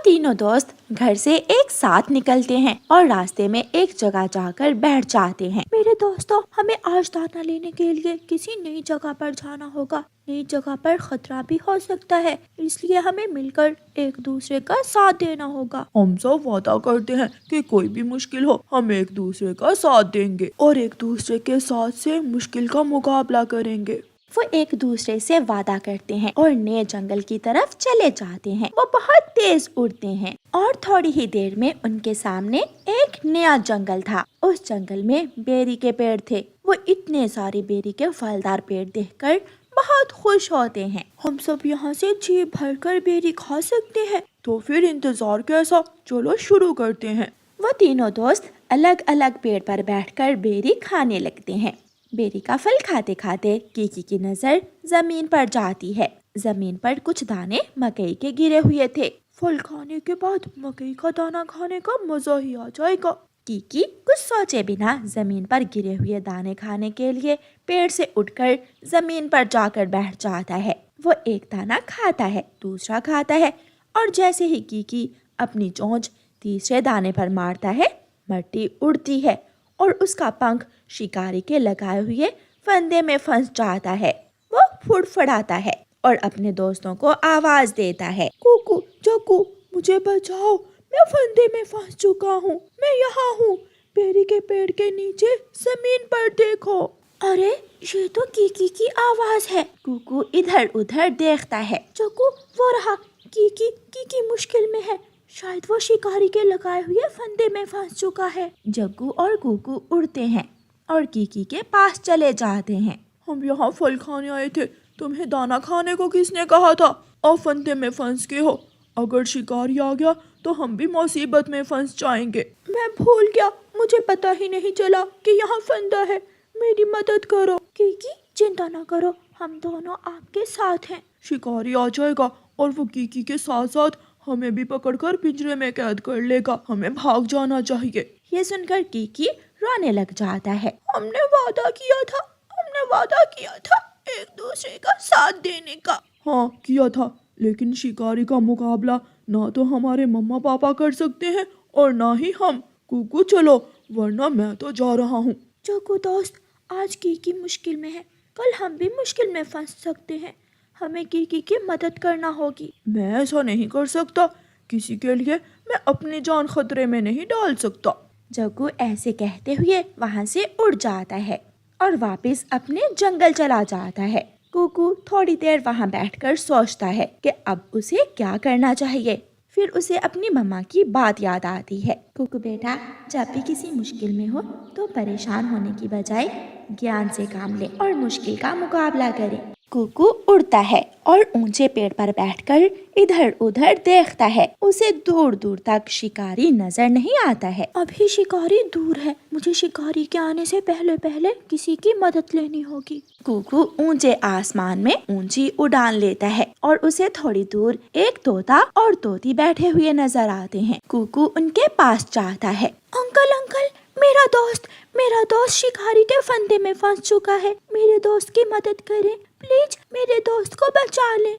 तीनों दोस्त घर से एक साथ निकलते हैं और रास्ते में एक जगह जाकर बैठ जाते हैं। मेरे दोस्तों, हमें आज दाना लेने के लिए किसी नई जगह पर जाना होगा। नई जगह पर खतरा भी हो सकता है, इसलिए हमें मिलकर एक दूसरे का साथ देना होगा। हम सब वादा करते हैं कि कोई भी मुश्किल हो हम एक दूसरे का साथ देंगे और एक दूसरे के साथ से मुश्किल का मुकाबला करेंगे। वो एक दूसरे से वादा करते हैं और नए जंगल की तरफ चले जाते हैं। वो बहुत तेज उड़ते हैं और थोड़ी ही देर में उनके सामने एक नया जंगल था। उस जंगल में बेरी के पेड़ थे। वो इतने सारे बेरी के फलदार पेड़ देखकर बहुत खुश होते हैं। हम सब यहाँ से जी भर कर बेरी खा सकते हैं, तो फिर इंतजार कैसा, चलो शुरू करते हैं। वो तीनों दोस्त अलग अलग पेड़ पर बैठकर बेरी खाने लगते हैं। बेरी का फल खाते खाते कीकी की नजर जमीन पर जाती है। जमीन पर कुछ दाने मकई के गिरे हुए थे। फल खाने के बाद मकई का दाना खाने का मजा ही आ जाएगा। कीकी कुछ सोचे बिना जमीन पर गिरे हुए दाने खाने के लिए पेड़ से उठकर जमीन पर जाकर बैठ जाता है। वो एक दाना खाता है, दूसरा खाता है और जैसे ही कीकी अपनी चोंच तीसरे दाने पर मारता है, मट्टी उड़ती है और उसका पंख शिकारी के लगाए हुए फंदे में फंस जाता है। वो फुड़फुड़ाता है और अपने दोस्तों को आवाज देता है, कुकू जग्गू मुझे बचाओ, मैं फंदे में फंस चुका हूँ, मैं यहाँ हूँ, बेरी के पेड़ के नीचे जमीन पर देखो। अरे ये तो कीकी की आवाज है। कुकू इधर उधर देखता है। जग्गू वो रहा, कीकी मुश्किल में है, शायद वो शिकारी के लगाए हुए फंदे में फंस चुका है। जग्गू और कुकू उड़ते हैं और कीकी के पास चले जाते हैं। हम यहाँ फल खाने आए थे, तुम्हें दाना खाने को किसने कहा था? और फंदे में फंस के हो, अगर शिकारी आ गया तो हम भी मुसीबत में फंस जाएंगे। मैं भूल गया, मुझे पता ही नहीं चला कि यहाँ फंदा है, मेरी मदद करो। कीकी चिंता न करो, हम दोनों आपके साथ हैं। शिकारी आ जाएगा और वो कीकी के साथ साथ हमें भी पकड़कर पिंजरे में कैद कर लेगा, हमें भाग जाना चाहिए। ये सुनकर कीकी रोने लग जाता है। हमने वादा किया था एक दूसरे का साथ देने का। हाँ किया था, लेकिन शिकारी का मुकाबला ना तो हमारे मम्मा पापा कर सकते हैं और ना ही हम। कुकू चलो, वरना मैं तो जा रहा हूँ। जग्गू दोस्त, आज कीकी मुश्किल में है, कल हम भी मुश्किल में फंस सकते हैं, हमें कीकी की मदद करना होगी। मैं ऐसा नहीं कर सकता, किसी के लिए मैं अपनी जान खतरे में नहीं डाल सकता। जग्गू ऐसे कहते हुए वहाँ से उड़ जाता है और वापस अपने जंगल चला जाता है। कुकू थोड़ी देर वहाँ बैठकर सोचता है कि अब उसे क्या करना चाहिए। फिर उसे अपनी मम्मा की बात याद आती है। कुकू बेटा, जब भी किसी मुश्किल में हो तो परेशान होने की बजाय ज्ञान से काम ले और मुश्किल का मुकाबला करे। कुकू उड़ता है और ऊंचे पेड़ पर बैठकर इधर उधर देखता है। उसे दूर दूर तक शिकारी नजर नहीं आता है। अभी शिकारी दूर है, मुझे शिकारी के आने से पहले पहले किसी की मदद लेनी होगी। कुकू ऊंचे आसमान में ऊंची उड़ान लेता है और उसे थोड़ी दूर एक तोता और तोती बैठे हुए नजर आते हैं। कुकू उनके पास जाता है। अंकल, मेरा दोस्त शिकारी के फंदे में फंस चुका है, मेरे दोस्त की मदद करें प्लीज, मेरे दोस्त को बचा लें।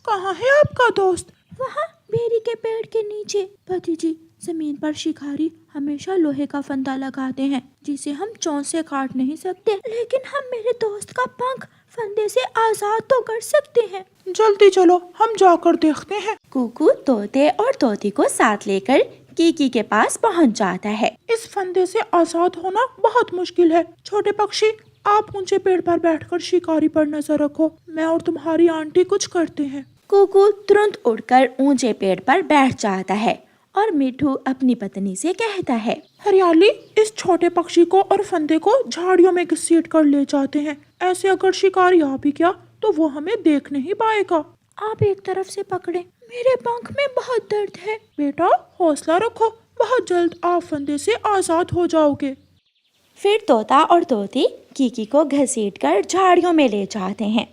कहाँ है आपका दोस्त? वहाँ बेरी के पेड़ के नीचे। भतीजी, जमीन पर शिकारी हमेशा लोहे का फंदा लगाते हैं जिसे हम चोंच से काट नहीं सकते, लेकिन हम मेरे दोस्त का पंख फंदे से आजाद तो कर सकते हैं। जल्दी चलो, हम जाकर देखते हैं। कुकू तोते और तोती को साथ लेकर कीकी के पास पहुंच जाता है। इस फंदे से आजाद होना बहुत मुश्किल है। छोटे पक्षी, आप ऊंचे पेड़ पर बैठकर शिकारी पर नजर रखो, मैं और तुम्हारी आंटी कुछ करते हैं। कुकू तुरंत उड़कर ऊंचे पेड़ पर बैठ जाता है और मिठू अपनी पत्नी से कहता है, हरियाली, इस छोटे पक्षी को और फंदे को झाड़ियों में घसीट कर ले जाते हैं, ऐसे अगर शिकारी आ भी गया तो वो हमें देख नहीं पाएगा। आप एक तरफ से पकड़े, मेरे पंख में बहुत दर्द है। बेटा हौसला रखो, बहुत जल्द आप फंदे से आजाद हो जाओगे। फिर तोता और तोती कीकी को घसीटकर झाड़ियों में ले जाते हैं।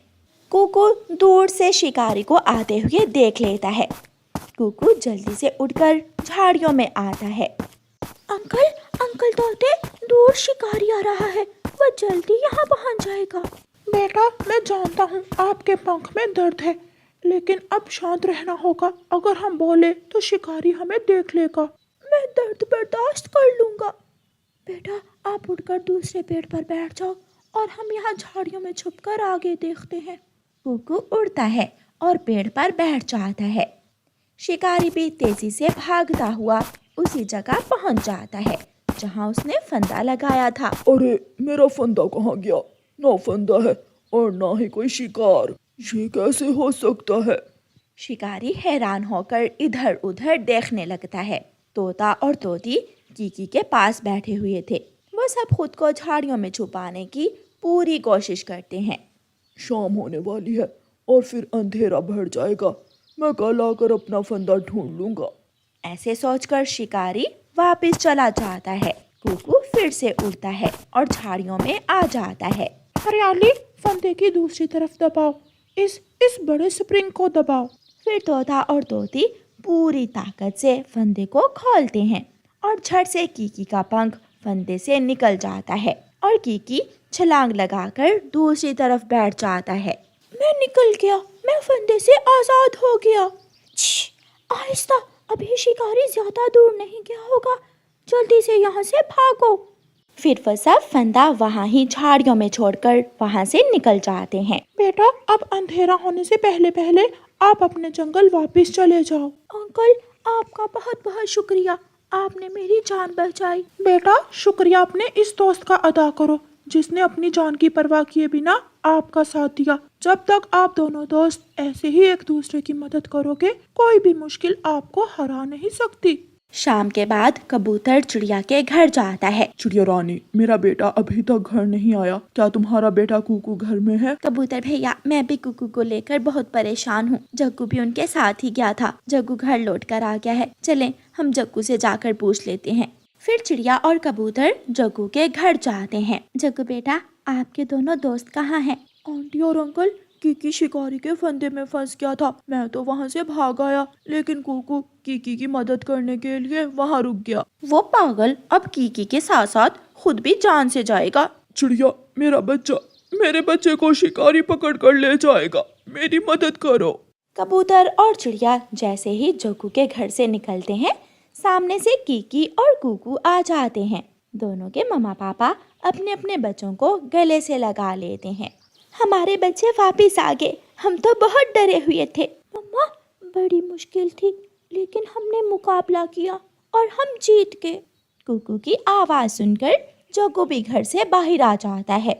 कुकू दूर से शिकारी को आते हुए देख लेता है। कुकू जल्दी से उड़कर झाड़ियों में आता है। अंकल तोते, दूर शिकारी आ रहा है, वो जल्दी यहाँ पहुँच जाएगा। बेटा मैं जानता हूँ आपके पंख में दर्द है, लेकिन अब शांत रहना होगा, अगर हम बोले तो शिकारी हमें देख लेगा। मैं दर्द बर्दाश्त कर लूंगा। बेटा, आप उठकर दूसरे पेड़ पर बैठ जाओ और हम यहाँ झाड़ियों में छुपकर आगे देखते हैं। कुकू उड़ता है और पेड़ पर बैठ जाता है। शिकारी भी तेजी से भागता हुआ उसी जगह पहुंच जाता है जहां उसने फंदा लगाया था। अरे, मेरा फंदा कहाँ गया? ना फंदा है और ना ही कोई शिकार, ये कैसे हो सकता है? शिकारी हैरान होकर इधर उधर देखने लगता है। तोता और तोती कीकी के पास बैठे हुए थे। वो सब खुद को झाड़ियों में छुपाने की पूरी कोशिश करते हैं। शाम होने वाली है और फिर अंधेरा बढ़ जाएगा। मैं कल आकर अपना फंदा ढूंढ लूंगा। ऐसे सोचकर शिकारी वापस चला जाता है। कुकू फिर से उड़ता है और झाड़ियों में आ जाता है। हरियाली, फंदे की दूसरी तरफ दबाओ, इस बड़े स्प्रिंग को दबाओ। फिर तोता और तोती पूरी ताकत से फंदे को खोलते हैं और झट से कीकी का पंख फंदे से निकल जाता है और कीकी छलांग लगाकर दूसरी तरफ बैठ जाता है। मैं निकल गया, मैं फंदे से आजाद हो गया। आहिस्ता, अभी शिकारी ज्यादा दूर नहीं गया होगा, जल्दी से यहाँ से भागो। फिर वह सब फंदा वहाँ ही झाड़ियों में छोड़कर वहाँ से निकल जाते हैं। बेटा, अब अंधेरा होने से पहले पहले आप अपने जंगल वापस चले जाओ। अंकल, आपका बहुत बहुत शुक्रिया, आपने मेरी जान बचाई। बेटा, शुक्रिया अपने इस दोस्त का अदा करो जिसने अपनी जान की परवाह किए बिना आपका साथ दिया। जब तक आप दोनों दोस्त ऐसे ही एक दूसरे की मदद करोगे, कोई भी मुश्किल आपको हरा नहीं सकती। शाम के बाद कबूतर चिड़िया के घर जाता है। चिड़िया रानी, मेरा बेटा अभी तक घर नहीं आया, क्या तुम्हारा बेटा कुकू घर में है? कबूतर भैया, मैं भी कुकू को लेकर बहुत परेशान हूँ। जग्गू भी उनके साथ ही गया था। जग्गू घर लौट कर आ गया है। चलें, हम जग्गू से जाकर पूछ लेते हैं। फिर चिड़िया और कबूतर जग्गू के घर जाते हैं। जग्गू बेटा, आपके दोनों दोस्त कहाँ हैं? आंटी और अंकल, कीकी शिकारी के फंदे में फंस गया था, मैं तो वहाँ से भाग आया, लेकिन कुकू कीकी की मदद करने के लिए वहाँ रुक गया। वो पागल अब कीकी के साथ साथ खुद भी जान से जाएगा। चिड़िया, मेरे बच्चे को शिकारी पकड़ कर ले जाएगा, मेरी मदद करो। कबूतर और चिड़िया जैसे ही जग्गू के घर से निकलते हैं, सामने से कीकी और कुकू आ जाते हैं। दोनों के मम्मा पापा अपने अपने बच्चों को गले से लगा लेते हैं। हमारे बच्चे वापस आ गए, हम तो बहुत डरे हुए थे। मम्मा, बड़ी मुश्किल थी, लेकिन हमने मुकाबला किया और हम जीत गए। कुकू की आवाज सुनकर जग्गू भी घर से बाहर आ जाता है।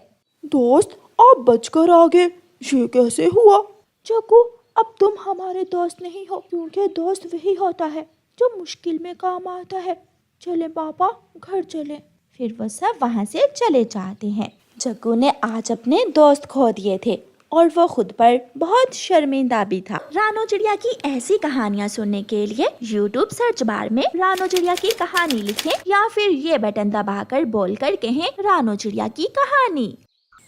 दोस्त, आप बचकर आ गए, ये कैसे हुआ? जग्गू, अब तुम हमारे दोस्त नहीं हो, क्योंकि दोस्त वही होता है जो मुश्किल में काम आता है। चले पापा, घर चले। फिर वो सब वहाँ से चले जाते हैं। जग्गू ने आज अपने दोस्त खो दिए थे और वो खुद पर बहुत शर्मिंदा भी था। रानो चिड़िया की ऐसी कहानियाँ सुनने के लिए YouTube सर्च बार में रानो चिड़िया की कहानी लिखें या फिर ये बटन दबाकर बोलकर कहें रानो चिड़िया की कहानी।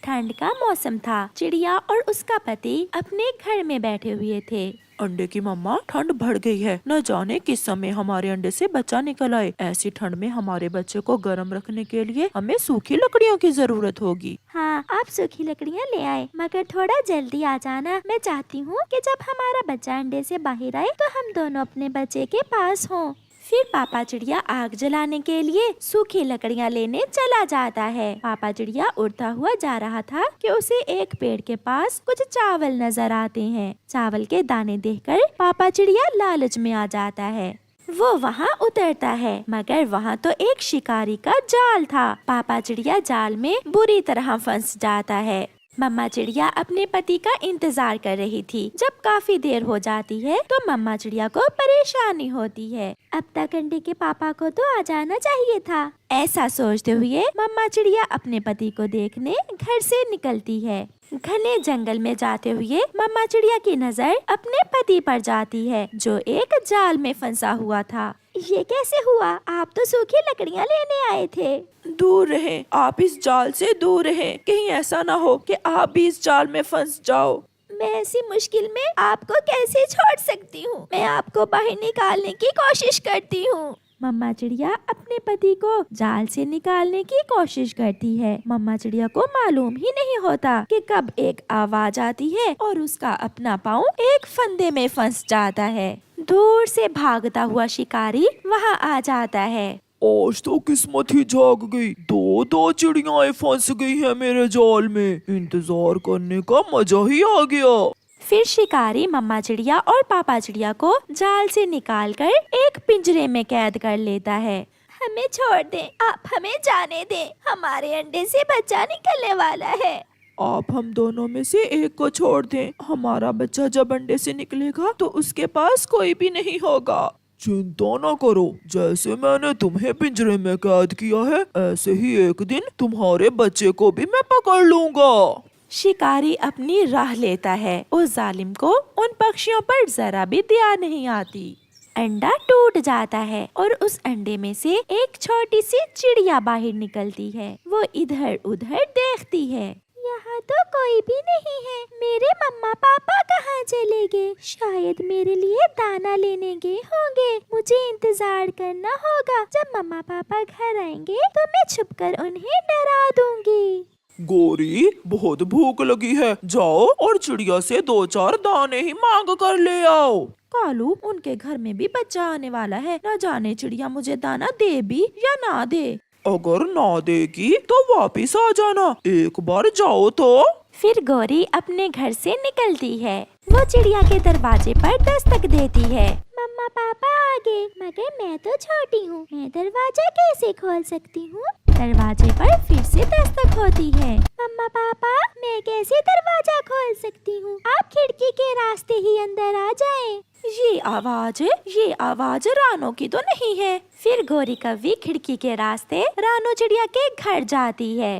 ठंड का मौसम था। चिड़िया और उसका पति अपने घर में बैठे हुए थे। अंडे की मम्मा, ठंड बढ़ गई है, न जाने किस समय हमारे अंडे से बच्चा निकल आए। ऐसी ठंड में हमारे बच्चे को गर्म रखने के लिए हमें सूखी लकड़ियों की जरूरत होगी। हाँ, आप सूखी लकड़ियाँ ले आए, मगर थोड़ा जल्दी आ जाना। मैं चाहती हूँ कि जब हमारा बच्चा अंडे से बाहर आए तो हम दोनों अपने बच्चे के पास हों। फिर पापा चिड़िया आग जलाने के लिए सूखी लकड़ियाँ लेने चला जाता है। पापा चिड़िया उड़ता हुआ जा रहा था कि उसे एक पेड़ के पास कुछ चावल नजर आते हैं। चावल के दाने देखकर पापा चिड़िया लालच में आ जाता है। वो वहाँ उतरता है, मगर वहाँ तो एक शिकारी का जाल था। पापा चिड़िया जाल में बुरी तरह फंस जाता है। मम्मा चिड़िया अपने पति का इंतजार कर रही थी। जब काफी देर हो जाती है तो मम्मा चिड़िया को परेशानी होती है। अब तक अंडे के पापा को तो आ जाना चाहिए था। ऐसा सोचते हुए मम्मा चिड़िया अपने पति को देखने घर से निकलती है। घने जंगल में जाते हुए मम्मा चिड़िया की नजर अपने पति पर जाती है, जो एक जाल में फंसा हुआ था। ये कैसे हुआ? आप तो सूखी लकड़ियाँ लेने आए थे। दूर रहें, आप इस जाल से दूर रहें, कहीं ऐसा ना हो कि आप भी इस जाल में फंस जाओ। मैं ऐसी मुश्किल में आपको कैसे छोड़ सकती हूँ? मैं आपको बाहर निकालने की कोशिश करती हूँ। मम्मा चिड़िया अपने पति को जाल से निकालने की कोशिश करती है। मम्मा चिड़िया को मालूम ही नहीं होता कि कब एक आवाज आती है और उसका अपना पाँव एक फंदे में फंस जाता है। दूर से भागता हुआ शिकारी वहाँ आ जाता है। आज तो किस्मत ही जाग गई, दो चिड़ियाएं फंस गई हैं मेरे जाल में। इंतजार करने का मजा ही आ गया। फिर शिकारी मम्मा चिड़िया और पापा चिड़िया को जाल से निकालकर एक पिंजरे में कैद कर लेता है। हमें छोड़ दें, आप हमें जाने दें, हमारे अंडे से बच्चा निकलने वाला है। आप हम दोनों में से एक को छोड़ दें। हमारा बच्चा जब अंडे से निकलेगा तो उसके पास कोई भी नहीं होगा। चिंता न करो, जैसे मैंने तुम्हें पिंजरे में कैद किया है ऐसे ही एक दिन तुम्हारे बच्चे को भी मैं पकड़ लूंगा। शिकारी अपनी राह लेता है। उस जालिम को उन पक्षियों पर जरा भी दया नहीं आती। अंडा टूट जाता है और उस अंडे में से एक छोटी सी चिड़िया बाहर निकलती है। वो इधर उधर देखती है। यहाँ तो कोई भी नहीं है। मेरे मम्मा पापा कहाँ चले गए? शायद मेरे लिए दाना लेने गए होंगे। मुझे इंतजार करना होगा। जब मम्मा पापा घर आएंगे तो मैं छुपकर उन्हें डरा दूंगी। गोरी, बहुत भूख लगी है, जाओ और चिड़िया से 2-4 दाने ही मांग कर ले आओ। कालू, उनके घर में भी बच्चा आने वाला है, न जाने चिड़िया मुझे दाना दे भी या ना दे। अगर ना देगी तो वापिस आ जाना, एक बार जाओ तो। फिर गौरी अपने घर से निकलती है। वो चिड़िया के दरवाजे पर दस्तक देती है। मम्मा पापा आ गए, मगर मैं तो छोटी हूँ, मैं दरवाजा कैसे खोल सकती हूँ? दरवाजे पर फिर से दस्तक होती है। मम्मा पापा, मैं कैसे दरवाजा खोल सकती हूँ? आप खिड़की के रास्ते ही अंदर आ जाएं। ये आवाज रानो की तो नहीं है। फिर गौरी कव्वी खिड़की के रास्ते रानो चिड़िया के घर जाती है।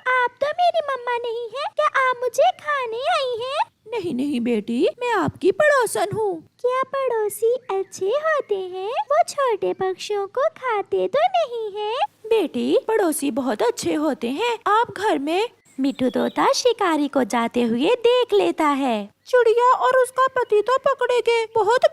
आप तो मेरी मम्मा नहीं है, क्या आप मुझे खाने आई हैं? नहीं बेटी, मैं आपकी पड़ोसन हूँ। क्या पड़ोसी अच्छे होते हैं? वो छोटे पक्षियों को खाते तो नहीं है? बेटी, पड़ोसी बहुत अच्छे होते हैं। आप घर में। मिठू तोता शिकारी को जाते हुए देख लेता है। चिड़िया और उसका पति तो पकड़े गए। बहुत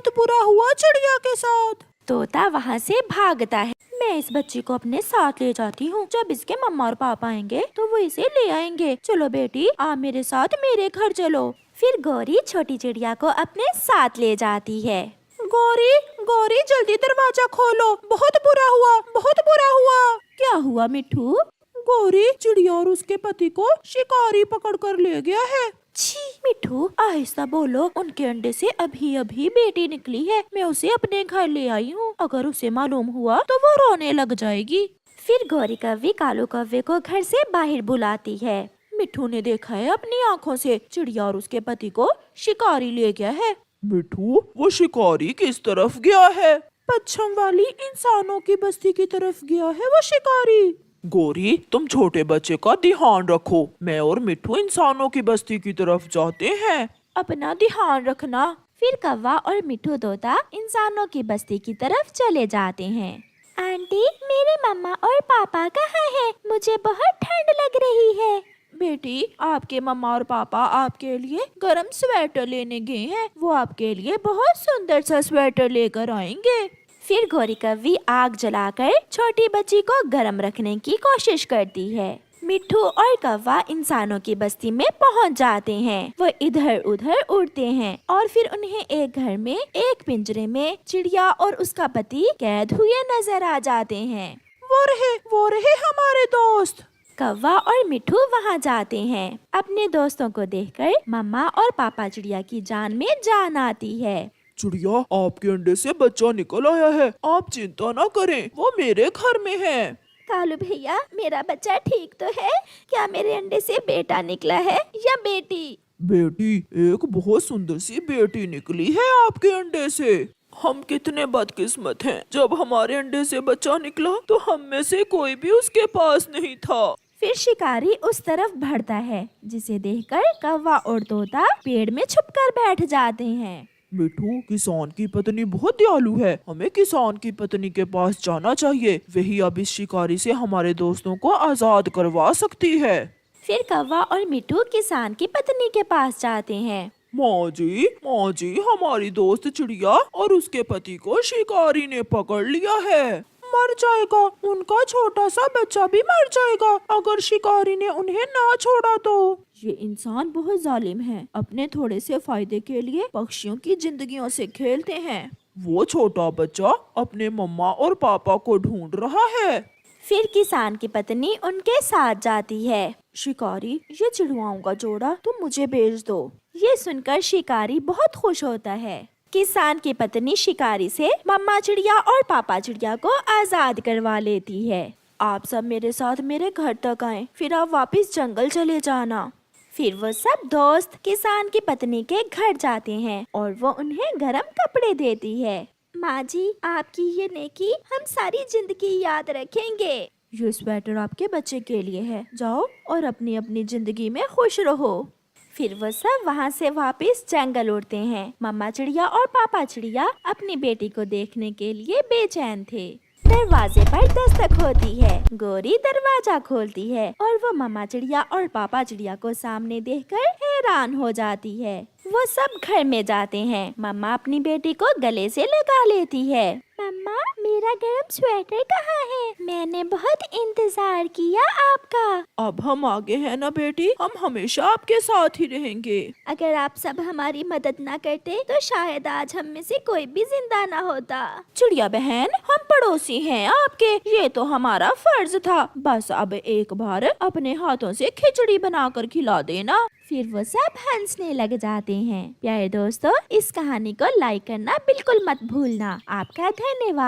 बुरा हुआ चिड़िया के साथ। तोता वहाँ से भागता है। मैं इस बच्ची को अपने साथ ले जाती हूँ। जब इसके मम्मा और पापा आएंगे तो वो इसे ले आएंगे। चलो बेटी, आप मेरे साथ मेरे घर चलो। फिर गौरी छोटी चिड़िया को अपने साथ ले जाती है। गौरी जल्दी दरवाजा खोलो, बहुत बुरा हुआ। क्या हुआ मिठू? गौरी, चिड़िया और उसके पति को शिकारी पकड़ कर ले गया है। छी, मिठू आहिस्ता बोलो। उनके अंडे से अभी बेटी निकली है। मैं उसे अपने घर ले आई हूँ। अगर उसे मालूम हुआ तो वो रोने लग जाएगी। फिर गौरी कव्वी कालू कव्वे को घर से बाहर बुलाती है। मिठू ने देखा है अपनी आँखों से, चिड़िया और उसके पति को शिकारी ले गया है। मिठू, वो शिकारी किस तरफ गया है? पश्चिम वाली इंसानों की बस्ती की तरफ गया है वो शिकारी। गोरी, तुम छोटे बच्चे का ध्यान रखो। मैं और मिठू इंसानों की बस्ती की तरफ जाते हैं। अपना ध्यान रखना। फिर कौवा और मिठू तोता इंसानों की बस्ती की तरफ चले जाते हैं। आंटी, मेरे मम्मा और पापा कहाँ हैं? मुझे बहुत ठंड लग रही है। बेटी, आपके मम्मा और पापा आपके लिए गर्म स्वेटर लेने गए हैं। वो आपके लिए बहुत सुंदर सा स्वेटर लेकर आएंगे। फिर गौरी कव्वी आग जलाकर छोटी बच्ची को गर्म रखने की कोशिश करती है। मिठू और कौवा इंसानों की बस्ती में पहुंच जाते हैं। वो इधर उधर उड़ते हैं और फिर उन्हें एक घर में एक पिंजरे में चिड़िया और उसका पति कैद हुए नजर आ जाते हैं। वो रहे हमारे दोस्त। कौवा और मिठू वहाँ जाते हैं। अपने दोस्तों को देखकर मम्मा और पापा चिड़िया की जान में जान आती है। चिड़िया, आपके अंडे से बच्चा निकल आया है, आप चिंता न करें, वो मेरे घर में है। कालू भैया, मेरा बच्चा ठीक तो है? क्या मेरे अंडे से बेटा निकला है या बेटी? बेटी, एक बहुत सुंदर सी बेटी निकली है आपके अंडे से। हम कितने बदकिस्मत हैं, जब हमारे अंडे से बच्चा निकला तो हम में से कोई भी उसके पास नहीं था। फिर शिकारी उस तरफ बढ़ता है, जिसे देखकर कौवा और तोता पेड़ में छुपकर बैठ जाते हैं। मिठू, किसान की पत्नी बहुत दयालु है, हमें किसान की पत्नी के पास जाना चाहिए। वही अब इस शिकारी से हमारे दोस्तों को आजाद करवा सकती है। फिर कौवा और मिठू किसान की पत्नी के पास जाते हैं। माँ जी हमारी दोस्त चिड़िया और उसके पति को शिकारी ने पकड़ लिया है। मर जाएगा, उनका छोटा सा बच्चा भी मर जाएगा अगर शिकारी ने उन्हें ना छोड़ा तो। ये इंसान बहुत जालिम है, अपने थोड़े से फायदे के लिए पक्षियों की जिंदगियों से खेलते हैं। वो छोटा बच्चा अपने मम्मा और पापा को ढूंढ रहा है। फिर किसान की पत्नी उनके साथ जाती है। शिकारी, ये चिड़ियाओं का जोड़ा तुम मुझे बेच दो। ये सुनकर शिकारी बहुत खुश होता है। किसान की पत्नी शिकारी से मम्मा चिड़िया और पापा चिड़िया को आजाद करवा लेती है। आप सब मेरे साथ मेरे घर तक आए, फिर आप वापस जंगल चले जाना। फिर वो सब दोस्त किसान की पत्नी के घर जाते हैं और वो उन्हें गरम कपड़े देती है। माँ जी, आपकी ये नेकी हम सारी जिंदगी याद रखेंगे। ये स्वेटर आपके बच्चे के लिए है, जाओ और अपनी अपनी जिंदगी में खुश रहो। फिर वो सब वहाँ से वापस जंगल उड़ते हैं। मम्मा चिड़िया और पापा चिड़िया अपनी बेटी को देखने के लिए बेचैन थे। दरवाजे पर दस्तक होती है। गोरी दरवाजा खोलती है और वो मम्मा चिड़िया और पापा चिड़िया को सामने देखकर हैरान हो जाती है। वो सब घर में जाते हैं। मम्मा अपनी बेटी को गले से लगा लेती है। मम्मा, मेरा गरम स्वेटर कहाँ है? मैंने बहुत इंतजार किया आपका। अब हम आगे हैं ना बेटी, हम हमेशा आपके साथ ही रहेंगे। अगर आप सब हमारी मदद ना करते तो शायद आज हम में से कोई भी जिंदा ना होता। चिड़िया बहन, हम पड़ोसी हैं आपके, ये तो हमारा फर्ज था। बस अब एक बार अपने हाथों से खिचड़ी बनाकर खिला देना। फिर वो सब हंसने लग जाते हैं। प्यारे दोस्तों, इस कहानी को लाइक करना बिल्कुल मत भूलना। आपका धन्यवाद।